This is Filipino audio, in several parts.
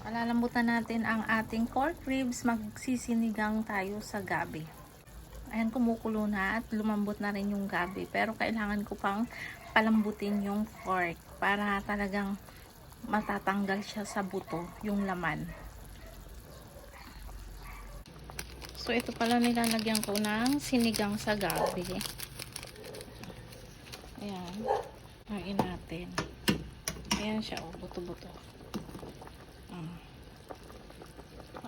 Palalambutan natin ang ating pork ribs. Magsisinigang tayo sa gabi. Ayan, kumukulo na at lumambot na rin yung gabi. Pero kailangan ko pang palambutin yung pork para talagang matatanggal siya sa buto, yung laman. So, ito pala nilalagyan ko ng sinigang sa gabi. Ayan. Hain natin. Ayan siya, oh, buto-buto.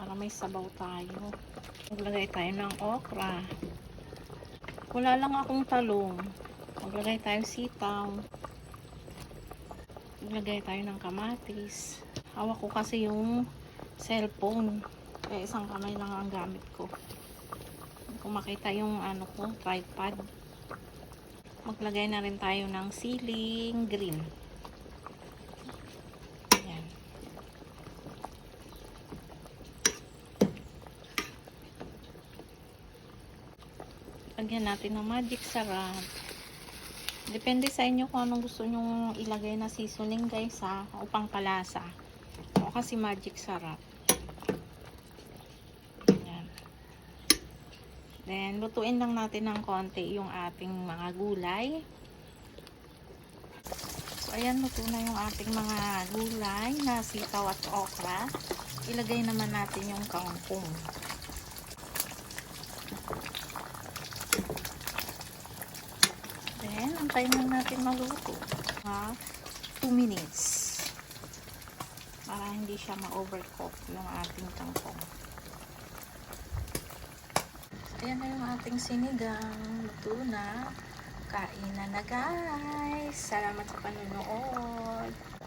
Para may sabaw tayo. Maglagay tayo ng okra. Wala lang akong talong. Maglagay tayo sitaw. Maglagay tayo ng kamatis. Hawak ko kasi yung cellphone. Kaya isang kamay lang ang gamit ko. Kung makita yung ano ko, tripod. Maglagay na rin tayo ng siling green. Ayan. Lagyan natin ng magic sarap. Depende sa inyo kung anong gusto nyong ilagay na seasoning guys ha, upang palasa. O kasi magic sarap. Ayan. Then, lutuin lang natin ng konti yung ating mga gulay. So, ayan, luto na yung ating mga gulay na sitaw at okra. Ilagay naman natin yung kangkong. Then, antayin lang natin maluto. 2 minutes. Para hindi siya ma-overcook yung ating kangkong. So, ayan na yung ating sinigang. Luto na. Kain na guys. Salamat sa panonood.